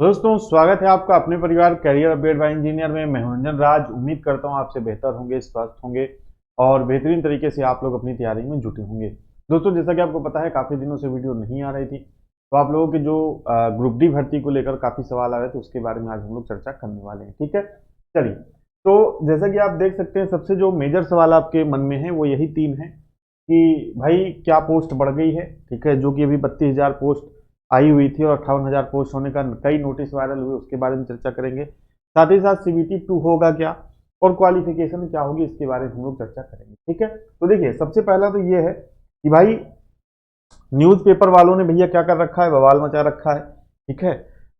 दोस्तों स्वागत है आपका अपने परिवार करियर अपडेट बाय इंजीनियर में। मैं हूं रंजन राज। उम्मीद करता हूं आपसे बेहतर होंगे, स्वस्थ होंगे और बेहतरीन तरीके से आप लोग अपनी तैयारी में जुटे होंगे। दोस्तों जैसा कि आपको पता है काफ़ी दिनों से वीडियो नहीं आ रही थी, तो आप लोगों के जो ग्रुप डी भर्ती को लेकर काफ़ी सवाल आ रहे थे उसके बारे में आज हम लोग चर्चा करने वाले हैं। ठीक है, चलिए। तो जैसा कि आप देख सकते हैं सबसे जो मेजर सवाल आपके मन में है वो यही तीन है कि भाई क्या पोस्ट बढ़ गई है। ठीक है, जो कि अभी 32,000 पोस्ट आई हुई थी और 58,000 पोस्ट होने का कई नोटिस वायरल हुए, उसके बारे में चर्चा करेंगे। साथ ही साथ सीबीटी 2 होगा क्या और क्वालिफिकेशन क्या होगी, इसके बारे में हम लोग चर्चा करेंगे। ठीक है, तो देखिए सबसे पहला तो ये है कि भाई न्यूज़पेपर वालों ने भैया क्या कर रखा है, बवाल मचा रखा है। ठीक है,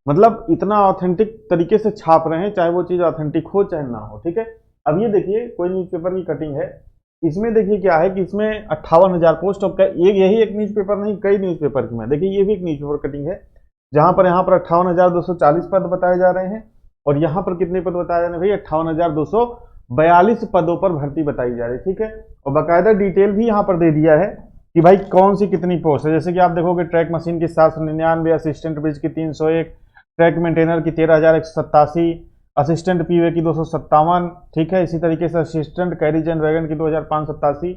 मतलब इतना ऑथेंटिक तरीके से छाप रहे हैं, चाहे वो चीज़ ऑथेंटिक हो चाहे ना हो। ठीक है, अब ये देखिए कोई न्यूज़पेपर की कटिंग है, इसमें देखिए क्या है कि इसमें 58,000 पोस्ट और यही एक न्यूज़पेपर नहीं, कई न्यूज़पेपर की मैं देखिए ये भी एक न्यूज़पेपर कटिंग है जहां पर यहाँ पर 58,240 पद बताए जा रहे हैं और यहाँ पर कितने पद बताए जा रहे हैं भाई, 58,242 पदों पर भर्ती बताई जा रही है। ठीक है, और बाकायदा डिटेल भी यहाँ पर दे दिया है कि भाई कौन सी कितनी पोस्ट है। जैसे कि आप देखोगे ट्रैक मशीन की 799, असिस्टेंट ब्रिज की 301, ट्रैक मेंटेनर की 13,187, असिस्टेंट पीवे की 257। ठीक है, इसी तरीके से असिस्टेंट कैरिज एंड वैगन की 2,587।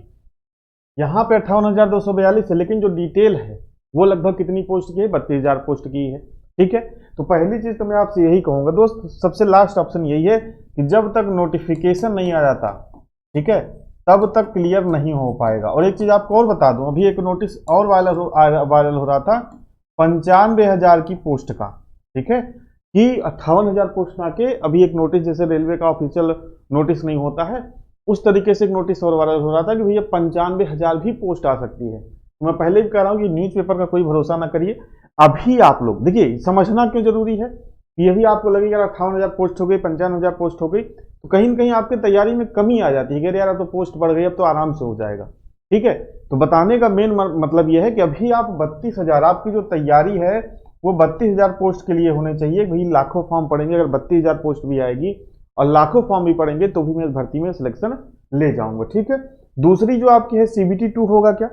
यहाँ पे 58,242 है, लेकिन जो डिटेल है वो लगभग कितनी पोस्ट की है, 32,000 पोस्ट की है। ठीक है, तो पहली चीज तो मैं आपसे यही कहूंगा दोस्त, सबसे लास्ट ऑप्शन यही है कि जब तक नोटिफिकेशन नहीं आ जाता, ठीक है, तब तक क्लियर नहीं हो पाएगा। और एक चीज आपको और बता दूं, अभी एक नोटिस और वायरल हो रहा था 95,000 की पोस्ट का। ठीक है, कि 58,000 पोस्ट ना के अभी एक नोटिस, जैसे रेलवे का ऑफिशियल नोटिस नहीं होता है उस तरीके से एक नोटिस और वायरल हो रहा था कि भैया 95,000 भी पोस्ट आ सकती है। तो मैं पहले भी कह रहा हूं कि न्यूज़पेपर का कोई भरोसा ना करिए। अभी आप लोग देखिए, समझना क्यों जरूरी है कि यही आपको लगेगा 58,000 पोस्ट हो गई, 95,000 पोस्ट हो गई, तो कहीं ना कहीं आपकी तैयारी में कमी आ जाती है कि यार तो पोस्ट बढ़ गई, अब तो आराम से हो जाएगा। ठीक है, तो बताने का मेन मतलब यह है कि अभी आप 32,000, आपकी जो तैयारी है वो 32,000 पोस्ट के लिए होने चाहिए। भाई लाखों फॉर्म पड़ेंगे, अगर 32,000 पोस्ट भी आएगी और लाखों फॉर्म भी पड़ेंगे तो भी मैं इस भर्ती में सिलेक्शन ले जाऊंगा। ठीक है, दूसरी जो आपकी है सीबीटी 2 होगा क्या,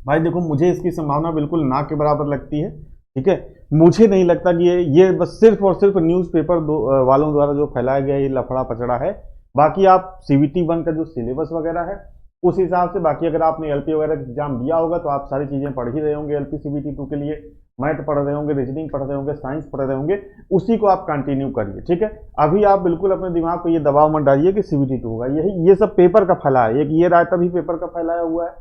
भाई देखो मुझे इसकी संभावना बिल्कुल ना के बराबर लगती है। ठीक है, मुझे नहीं लगता कि ये बस सिर्फ और सिर्फ न्यूज़पेपर वालों द्वारा जो फैलाया गया ये लफड़ा पचड़ा है। बाकी आप सीबीटी 1 का जो सिलेबस वगैरह है उस हिसाब से, बाकी अगर आपने एलपी वगैरह एग्जाम दिया होगा तो आप सारी चीजें पढ़ ही रहे होंगे। एलपी सीबीटी 2 के लिए मैथ पढ़ रहे होंगे, रीजनिंग पढ़ रहे होंगे, साइंस पढ़ रहे होंगे, उसी को आप कंटिन्यू करिए। ठीक है, अभी आप बिल्कुल अपने दिमाग को ये दबाव मत डालिए कि सीबीटी 2 होगा, यही ये सब पेपर का फैला है। एक ये रायता भी पेपर का फैलाया हुआ है।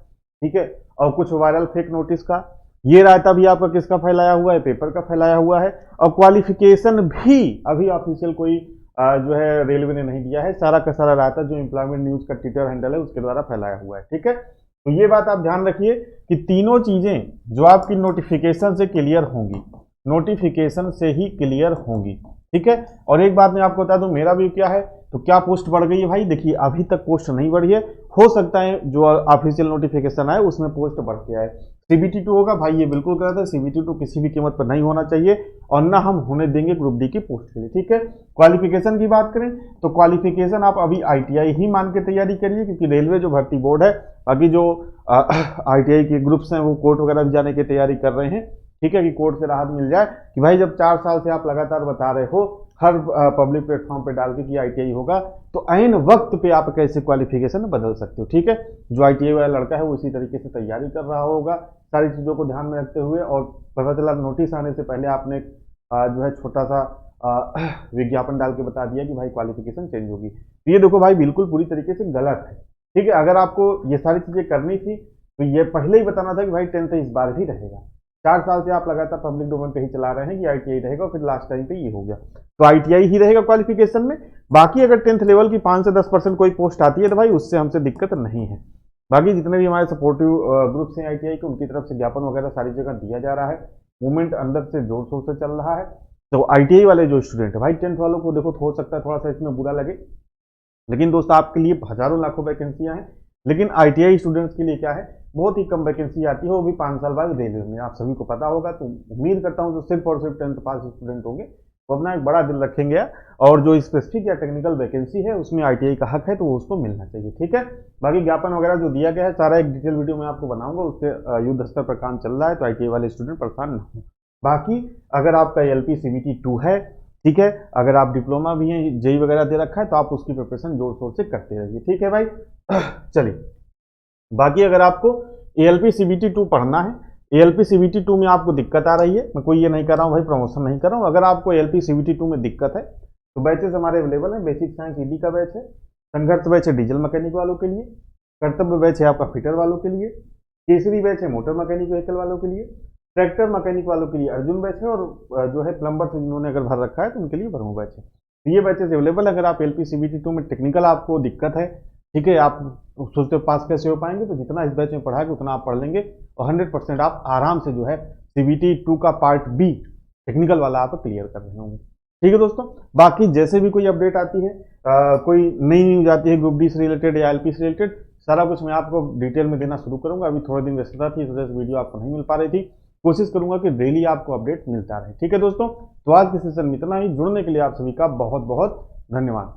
ठीक है, और कुछ वायरल फेक नोटिस का ये रायता भी आपका किसका फैलाया हुआ है, पेपर का फैलाया हुआ है। और क्वालिफिकेशन भी अभी ऑफिशियल कोई जो है रेलवे ने नहीं दिया है, सारा का सारा रायता जो एम्प्लॉयमेंट न्यूज का ट्विटर हैंडल है उसके द्वारा फैलाया हुआ है। ठीक है, तो ये बात आप ध्यान रखिए कि तीनों चीजें जो आपकी नोटिफिकेशन से क्लियर होंगी, नोटिफिकेशन से ही क्लियर होंगी। ठीक है, और एक बात मैं आपको बता दूं, मेरा भी क्या है, तो क्या पोस्ट बढ़ गई है भाई, देखिए अभी तक पोस्ट नहीं बढ़ी है, हो सकता है जो ऑफिशियल नोटिफिकेशन आए उसमें पोस्ट बढ़ के आए। सीबीटी 2 होगा भाई, ये बिल्कुल गलत है। सीबीटी 2 किसी भी कीमत पर नहीं होना चाहिए और ना हम होने देंगे ग्रुप डी की पोस्ट के लिए। ठीक है, क्वालिफिकेशन की बात करें तो क्वालिफिकेशन आप अभी आईटीआई ही मान के तैयारी करिए, क्योंकि रेलवे जो भर्ती बोर्ड है, बाकी जो आईटीआई के ग्रुप्स हैं वो कोर्ट वगैरह भी जाने की तैयारी कर रहे हैं। ठीक है, कि कोर्ट से राहत मिल जाए कि भाई जब 4 साल से आप लगातार बता रहे हो हर पब्लिक प्लेटफॉर्म पे डाल के कि आईटीआई होगा, तो ऐन वक्त पे आप कैसे क्वालिफिकेशन बदल सकते हो। ठीक है, जो आईटीआई वाला लड़का है वो इसी तरीके से तैयारी कर रहा होगा सारी चीज़ों को ध्यान में रखते हुए, और पता चला नोटिस आने से पहले आपने जो है छोटा सा विज्ञापन डाल के बता दिया कि भाई क्वालिफिकेशन चेंज होगी। तो ये देखो भाई बिल्कुल पूरी तरीके से गलत है। ठीक है, अगर आपको ये सारी चीज़ें करनी थी तो ये पहले ही बताना था कि भाई 10th इस बार भी रहेगा। 4 साल से आप लगातार पब्लिक डोमेन पे ही चला रहे हैं कि आईटीआई रहेगा और फिर लास्ट टाइम पे ये हो गया, तो आईटीआई ही रहेगा क्वालिफिकेशन में। बाकी अगर 10th लेवल की 5 से 10% कोई पोस्ट आती है तो भाई उससे हमसे दिक्कत नहीं है। बाकी जितने भी हमारे सपोर्टिव ग्रुप्स हैं आईटीआई के, उनकी तरफ से ज्ञापन वगैरह सारी जगह दिया जा रहा है, मूवमेंट अंदर से जोर शोर से चल रहा है। तो आईटीआई वाले जो स्टूडेंट है भाई 10th वालों को देखो, हो सकता है थोड़ा सा इसमें बुरा लगे, लेकिन दोस्त आपके लिए हजारों लाखों वैकेंसियां हैं। लेकिन आईटीआई स्टूडेंट्स के लिए क्या है, बहुत ही कम वैकेंसी आती है, वो भी 5 साल बाद रेलवे में, आप सभी को पता होगा। तो उम्मीद करता हूँ जो सिर्फ और सिर्फ 10th पास स्टूडेंट होंगे वो अपना एक बड़ा दिल रखेंगे, और जो स्पेसिफिक या टेक्निकल वैकेंसी है उसमें आईटीआई का हक है तो वो उसको मिलना चाहिए। ठीक है, बाकी ज्ञापन वगैरह जो दिया गया है सारा एक डिटेल वीडियो में आपको बनाऊंगा, उससे युद्ध स्तर पर काम चल रहा है, तो आईटीआई वाले स्टूडेंट परेशान न हो। बाकी अगर आपका एलपी सीबीटी 2 है, ठीक है, अगर आप डिप्लोमा भी हैं, जेई वगैरह दे रखा है, तो आप उसकी प्रिपरेशन जोर शोर से करते रहिए, ठीक है भाई। चलिए, बाकी अगर आपको एएलपी सीबीटी 2 पढ़ना है, एएलपी सीबीटी 2 में आपको दिक्कत आ रही है, मैं कोई ये नहीं कर रहा हूँ भाई, प्रमोशन नहीं कर रहा हूँ, अगर आपको एएलपी सीबीटी 2 में दिक्कत है तो बैचेस हमारे अवेलेबल हैं। बेसिक साइंस ईडी का बैच है, संघर्ष बैच है डीजल मैकेनिक वालों के लिए, कर्तव्य बैच है आपका फिटर वालों के लिए, केसरी बैच है मोटर मैकेनिक व्हीकल वालों के लिए, ट्रैक्टर मैकेनिक वालों के लिए अर्जुन बैच है, और जो है प्लम्बर से जिन्होंने अगर भर रखा है तो उनके लिए भरमू बैच है। तो ये बैचेस अवेलेबल है। अगर आप एलपी सीबीटी 2 में टेक्निकल आपको दिक्कत है, ठीक है, आप सोचते हो पास कैसे हो पाएंगे, तो जितना इस बैच में पढ़ा है उतना आप पढ़ लेंगे और 100% आप आराम से जो है सीबीटी 2 का पार्ट बी टेक्निकल वाला आप क्लियर कर रहे होंगे। ठीक है दोस्तों, बाकी जैसे भी कोई अपडेट आती है, कोई नई न्यूज आती है ग्रुप डी से रिलेटेड या एलपी से रिलेटेड, सारा कुछ मैं आपको डिटेल में देना शुरू करूंगा। अभी थोड़े दिन व्यस्तता थी, इस वजह से वीडियो आपको नहीं मिल पा रही थी। कोशिश करूंगा कि डेली आपको अपडेट मिलता रहे। ठीक है दोस्तों, तो आज के सेशन में इतना ही। जुड़ने के लिए आप सभी का बहुत बहुत धन्यवाद।